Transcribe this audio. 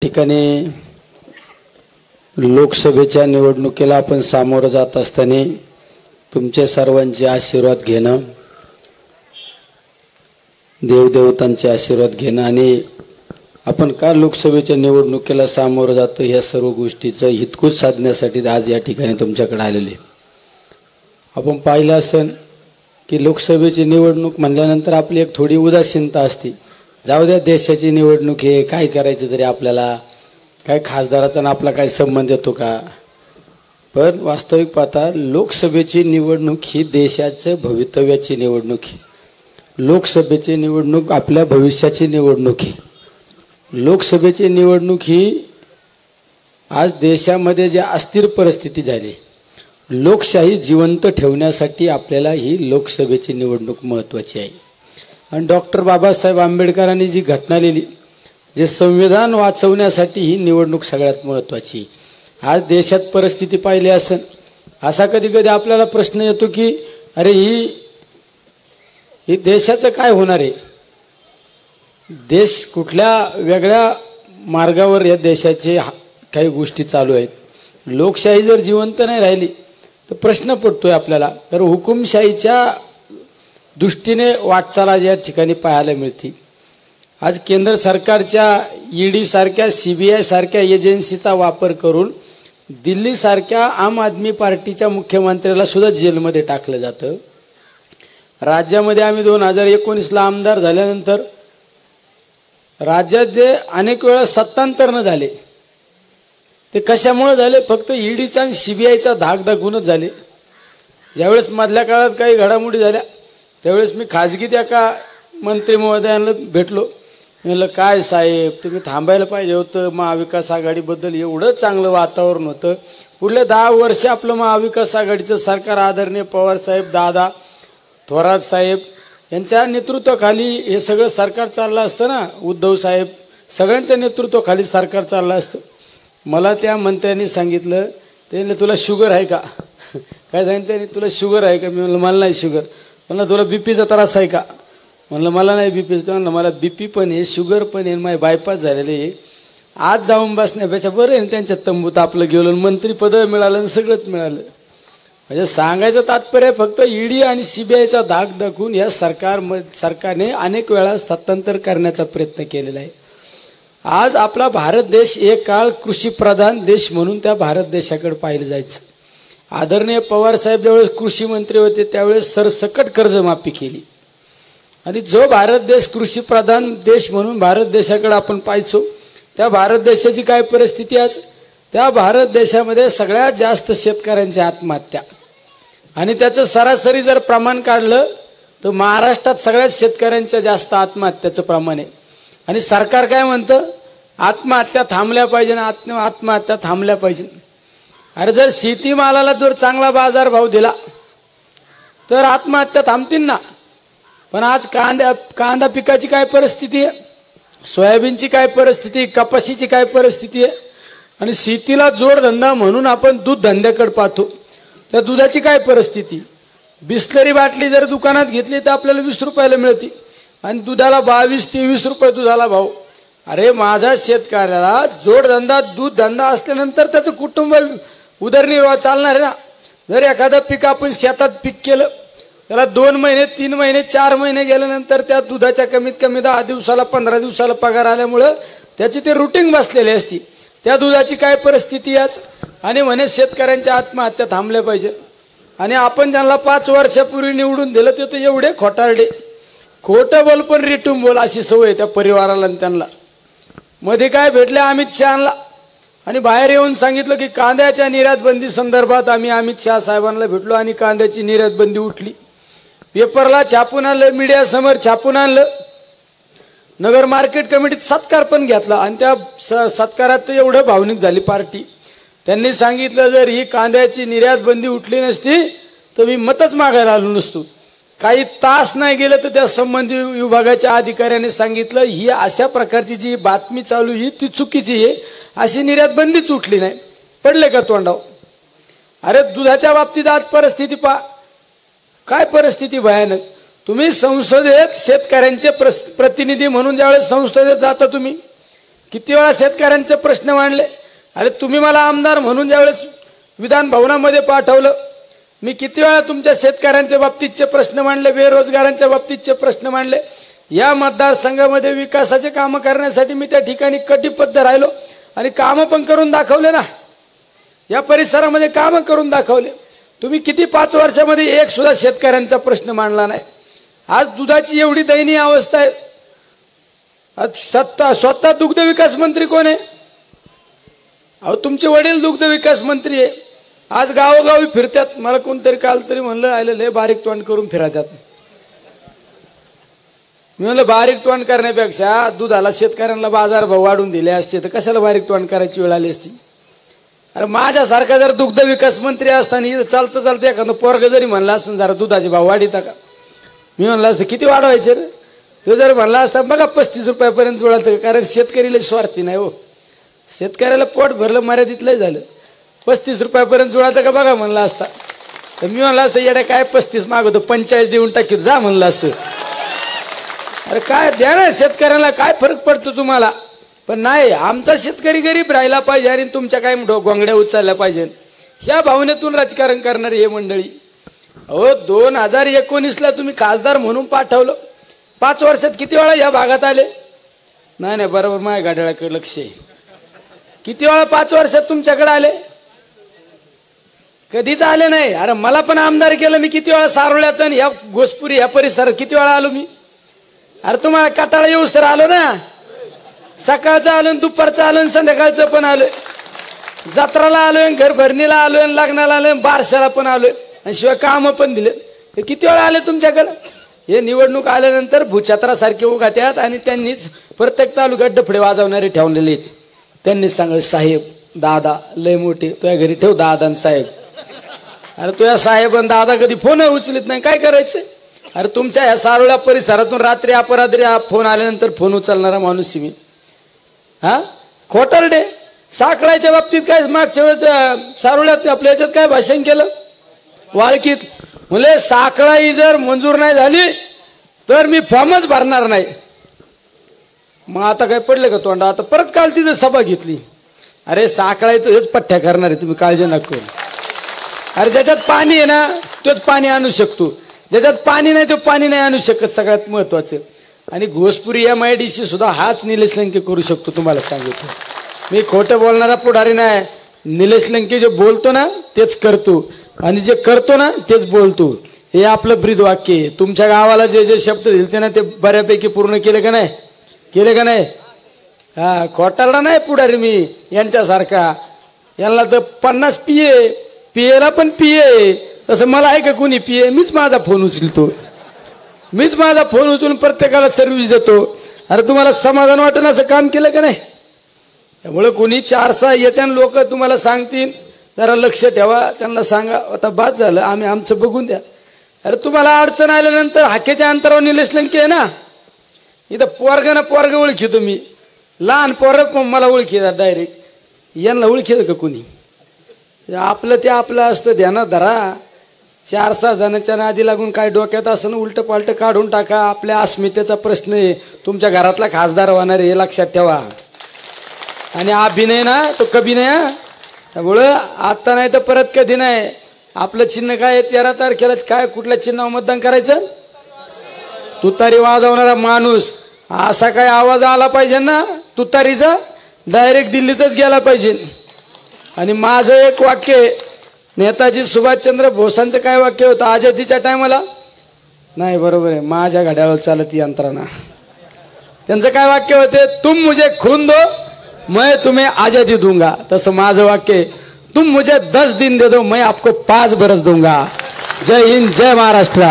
ठिकाणी लोकसभेच्या निवडणुकीला आपण सामोरं जात असताना तुमचे सर्वांचे आशीर्वाद घेणं, देवदेवतांचे आशीर्वाद घेणं आणि आपण का लोकसभेच्या निवडणुकीला सामोरं जातो या सर्व गोष्टीचं हितकूच साधण्यासाठी आज या ठिकाणी तुमच्याकडे आलेले. आपण पाहिलं असेल की लोकसभेची निवडणूक म्हणल्यानंतर आपली एक थोडी उदासीनता असते. जाऊ द्या, देशाची निवडणूक आहे, काय करायचं तरी आपल्याला, काय खासदाराचा ना आपला काय संबंध येतो का. पण वास्तविक पाहता लोकसभेची निवडणूक ही देशाचं भवितव्याची निवडणूक आहे. लोकसभेची निवडणूक आपल्या भविष्याची निवडणूक आहे. लोकसभेची निवडणूक ही आज देशामध्ये जी अस्थिर परिस्थिती झाली, लोकशाही जिवंत ठेवण्यासाठी आपल्याला ही लोकसभेची निवडणूक महत्त्वाची आहे. आणि डॉक्टर बाबासाहेब आंबेडकरांनी जी घटना लिहिली, जे संविधान वाचवण्यासाठी ही निवडणूक सगळ्यात महत्त्वाची. आज देशात परिस्थिती पाहिली असेल, असा कधी कधी आपल्याला प्रश्न येतो की अरे ही देशाचं काय होणार आहे. देश कुठल्या वेगळ्या मार्गावर या देशाचे काही गोष्टी चालू आहेत. लोकशाही जर जिवंत नाही राहिली तर प्रश्न पडतोय आपल्याला. तर हुकुमशाहीच्या दृष्टीने वाटचाल या ठिकाणी पाहायला मिळते. आज केंद्र सरकारच्या ईडी सारख्या, CBI सारख्या एजन्सीचा वापर करून दिल्ली सारख्या आम आदमी पार्टीच्या मुख्यमंत्र्याला सुद्धा जेलमध्ये टाकलं जातं. राज्यामध्ये आम्ही 2019ला आमदार झाल्यानंतर राज्यात जे अनेक वेळा सत्तांतरण झाले ते कशामुळे झाले? फक्त ईडीचा आणि CBIचा धाक दाखवूनच झाले. ज्यावेळेस मधल्या काळात काही घडामोडी झाल्या त्यावेळेस मी खाजगीत एका मंत्री महोदयांना भेटलो. म्हणलं, काय साहेब, तुम्ही थांबायला पाहिजे होतं. महाविकास आघाडीबद्दल एवढं चांगलं वातावरण होतं. पुढले 10 वर्ष आपलं महाविकास आघाडीचं सरकार आदरणीय पवार साहेब, दादा थोरात साहेब यांच्या नेतृत्वाखाली हे सगळं सरकार चाललं असतं ना. उद्धव साहेब सगळ्यांच्या नेतृत्वाखाली सरकार चाललं असतं. मला त्या मंत्र्यांनी सांगितलं, ते म्हणले तुला शुगर आहे का? काय सांगितलं त्यांनी, तुला शुगर आहे का? मी म्हणलं मला नाही शुगर. म्हणलं तुला बीपीचा त्रास आहे का? म्हणलं मला नाही बीपीचा. म्हणलं मला बीपी पण आहे, शुगर पण आहे, माझे बायपास झालेले आहे. आज जाऊन बसण्यापेक्षा बरं आहे त्यांच्या तंबूत आपलं गेलं, मंत्रीपद मिळालं आणि सगळंच मिळालं. म्हणजे सांगायचं तात्पर्य फक्त ईडी आणि CBIचा धाक दाखवून या सरकारने अनेक वेळा सत्तांतर करण्याचा प्रयत्न केलेला आहे. आज आपला भारत देश एक काळ कृषीप्रधान देश म्हणून त्या भारत देशाकडे पाहिलं जायचं. आदरणीय पवार साहेब ज्यावेळेस कृषी मंत्री होते त्यावेळेस सरसकट कर्जमाफी केली. आणि जो भारत देश कृषीप्रधान देश म्हणून भारत देशाकडे आपण पाहायचो, त्या भारत देशाची काय परिस्थिती आज? त्या भारत देशामध्ये सगळ्यात जास्त शेतकऱ्यांच्या आत्महत्या, आणि त्याचं सरासरी जर प्रमाण काढलं तर महाराष्ट्रात सगळ्यात शेतकऱ्यांच्या जास्त आत्महत्याचं प्रमाण आहे. आणि सरकार काय म्हणतं, आत्महत्या थांबल्या पाहिजे ना, आत्महत्या थांबल्या पाहिजे. अरे जर शेतीमालाला जर चांगला बाजारभाव दिला तर आत्महत्या थांबतील ना. पण आज कांदा पिकाची काय परिस्थिती आहे, सोयाबीनची काय परिस्थिती, कपाशीची काय परिस्थिती आहे. आणि शेतीला जोडधंदा म्हणून आपण दूध धंद्याकडे पाहतो, त्या दुधाची काय परिस्थिती. बिस्लरी बाटली जर दुकानात घेतली तर आपल्याला 20 रुपयाला मिळते आणि दुधाला 22-23 रुपये दुधाला भाव. अरे माझा शेतकऱ्याला जोडधंदा दूध धंदा असल्यानंतर त्याचं कुटुंब उदरनिर्वाह चालणार आहे ना. जर एखादं पीक आपण शेतात पीक केलं, त्याला 2 महिने 3 महिने 4 महिने गेल्यानंतर त्या दुधाच्या कमीत कमी 10 दिवसाला 15 दिवसाला पगार आल्यामुळं त्याची ते रुटीन बसलेली असती. त्या दुधाची काय परिस्थिती आज. आणि म्हणे शेतकऱ्यांच्या आत्महत्या थांबल्या पाहिजे. आणि आपण ज्यांना 5 वर्षापूर्वी निवडून दिलं ते तर एवढे खोटारडे, खोटं बोल पण रिटून बोल अशी सवय त्या परिवाराला. आणि त्यांना मध्ये काय भेटले अमित शहाला, आणि बाहेर येऊन सांगितलं की कांद्याच्या निर्यात बंदी संदर्भात आम्ही अमित शहा साहेबांना भेटलो आणि कांद्याची निर्यात बंदी उठली. पेपरला छापून आणलं, मीडियासमोर छापून आणलं. नगर मार्केट कमिटीत सत्कार पण घेतला आणि त्या सत्कारात एवढं भावनिक झाली पार्टी. त्यांनी सांगितलं जर ही कांद्याची निर्यात बंदी उठली नसती तर मी मतच मागायला आलो नसतो. काही तास नाही गेलं तर त्या संबंधित विभागाच्या अधिकाऱ्याने सांगितलं ही अशा प्रकारची जी बातमी चालू ही ती चुकीची आहे, अशी निर्यात बंदीच उठली नाही. पडले का तोंडाव. अरे दुधाच्या बाबतीत आज परिस्थिती पहा, काय परिस्थिती भयानक. तुम्ही संसदेत शेतकऱ्यांचे प्रतिनिधी म्हणून ज्यावेळेस संसदेत जाता तुम्ही किती वेळा शेतकऱ्यांचे प्रश्न मांडले. अरे तुम्ही मला आमदार म्हणून ज्यावेळेस विधान भवनामध्ये पाठवलं, मी किती वेळा तुमच्या शेतकऱ्यांच्या बाबतीतचे प्रश्न मांडले, बेरोजगारांच्या बाबतीतचे प्रश्न मांडले. या मतदारसंघामध्ये विकासाचे कामं करण्यासाठी मी त्या ठिकाणी कटिबद्ध राहिलो आणि कामं पण करून दाखवले ना. या परिसरामध्ये कामं करून दाखवले. तुम्ही किती 5 वर्षामध्ये एक सुद्धा शेतकऱ्यांचा प्रश्न मांडला नाही. आज दुधाची एवढी दयनीय अवस्था आहे. स्वतः दुग्ध विकास मंत्री कोण आहे? अहो तुमचे वडील दुग्ध विकास मंत्री आहे. आज गावोगावी फिरतात. मला कोणतरी काल तरी म्हणलं आले लय बारीक तोंड करून फिरतात. मी म्हणलं बारीक तोंड करण्यापेक्षा दुधाला शेतकऱ्यांना बाजारभाव वाढून दिले असते तर कशाला बारीक तोंड करायची वेळ आली असती. अरे माझ्यासारखा जर दुग्ध विकास मंत्री असताना चालतं चालतं एखादं पोरग जरी म्हणलं असतं जरा दुधाचे भाव वाढीता का, मी म्हणलं असतं किती वाढवायचे रे. तो जर म्हणला असता बघा 35 रुपयापर्यंत जुळतं. कारण शेतकरी लय स्वार्थी नाही हो. शेतकऱ्याला पोट भरलं मर्यादित लय झालं. 35 रुपयापर्यंत जुळतं का बघा म्हणला असता तर मी म्हणलं असतं येड्या काय 35 मागवतो 45 देऊन टाकीत जा म्हणलं असतं. अरे काय द्या ना शेतकऱ्याला, काय फरक पडतो तुम्हाला. पण नाही, आमचा शेतकरी गरीब राहिला पाहिजे आणि तुमच्या काय गोंगड्या उचलल्या पाहिजे ह्या भावनेतून राजकारण करणारी हे मंडळी. अहो 2019ला तुम्ही खासदार म्हणून पाठवलं. 5 वर्षात किती वेळा या भागात आले? नाही बरोबर माझ्या गाड्याकडे लक्ष आहे. किती वेळा 5 वर्षात तुमच्याकडे आले? कधीच आले नाही. अरे मला पण आमदार केलं. मी किती वेळा सारोळ्यात आणि या घोसपुरी ह्या परिसरात किती वेळा आलो मी. अरे तुम्हाला काटाळा येऊस तर आलो ना. सकाळचं आलो, दुपारचं आलो, संध्याकाळचं पण आलोय. जत्राला आलोय, घर भरणीला आलोय, लग्नाला आलोय, बारशाला पण आलोय आणि शिवाय कामं पण दिले. हे किती वेळा आले तुमच्याकडे? हे निवडणूक आल्यानंतर भूछत्रासारखे उगात्यात आणि त्यांनीच प्रत्येक तालुक्यात डफडे वाजवणारे ठेवलेले आहेत. त्यांनीच सांगले साहेब दादा लय मोठे तुझ्या घरी ठेव दादा आणि साहेब. अरे तुझ्या साहेब आणि दादा कधी फोन उचलत नाही, काय करायचं. अरे तुमच्या ह्या सारोळ्या परिसरातून रात्री अपरात्री फोन आल्यानंतर फोन उचलणारा माणूस मी. हा खोटारडे. साखळाच्या बाबतीत काय मागच्या वेळेस सारोळ्यात आपल्या याच्यात काय भाषण केलं वाळकीत. म्हणजे साखळाई जर मंजूर नाही झाली तर मी फॉर्मच भरणार नाही. मग आता काय पडले का तोंडा. आता परत काल तिथं सभा घेतली. अरे साखळाई तर हेच पठ्ठ्या करणार आहे, तुम्ही काळजी नका करू. अरे ज्याच्यात पाणी आहे ना तोच पाणी आणू शकतो, ज्याच्यात पाणी नाही तो पाणी नाही आणू शकत. सगळ्यात महत्वाचं. आणि घोसपुरी MIDC सुद्धा हाच निलेश लंके करू शकतो. तुम्हाला सांगितलं मी खोटं बोलणारा पुढारी नाही. निलेश लंके जे बोलतो ना तेच करतो आणि जे करतो ना तेच बोलतो. हे आपलं ब्रीद वाक्य आहे. तुमच्या गावाला जे जे शब्द दिलते ना ते बऱ्यापैकी पूर्ण केले का नाही? केले का नाही? हा खोटारडा नाही पुढारी मी यांच्यासारखा. यांना तर 50 पियेला पण पिये. तसं मला आहे का कोणी पिये? मीच माझा फोन उचलतो. मीच माझा फोन उचलून प्रत्येकाला सर्व्हिस देतो. अरे तुम्हाला समाधान वाटेल असं काम केलं का नाही? त्यामुळे कोणी 4-6 येत्या लोक तुम्हाला सांगतील जरा लक्ष ठेवा. त्यांना सांगा आता बाद झालं, आम्ही आमचं बघून द्या. अरे तुम्हाला अडचण आल्यानंतर हाकेच्या अंतरावर निलेश लंके आहे ना. इथं पोरग ओळखीतो मी. लहान पोरग मला ओळखीतात डायरेक्ट. यांना ओळखीत का कोणी? आपलं ते आपलं असतं, ध्यानात धरा. 4-6 जणांच्या नादी लागून काय डोक्यात असं उलट पालट काढून टाका. आपल्या अस्मितेचा प्रश्न आहे. तुमच्या घरातला खासदार होणार हे लक्षात ठेवा. आणि अभिनय ना तो कभी नाही. त्यामुळं आता नाही तर परत कधी नाही. आपलं चिन्ह काय आहे 13 तारखेला काय कुठल्या चिन्हावर मतदान करायचं? तुतारी वाजवणारा माणूस. असा काय आवाज आला पाहिजे ना तुतारीचा, डायरेक्ट दिल्लीतच गेला पाहिजे. आणि माझं एक वाक्य नेताजी सुभाषचंद्र बोसांचं काय वाक्य होतं आझादीच्या टायमाला? नाही बरोबर आहे, माझ्या घड्याळावर चालत यंत्रणा. त्यांचं काय वाक्य होते? तुम मुझे खून दो मैं तुम्हें आजादी दूंगा. तसं माझं वाक्य तुम मुझे 10 दिन दे दो मैं आपको 5 बरस दूंगा. जय हिंद, जय महाराष्ट्र.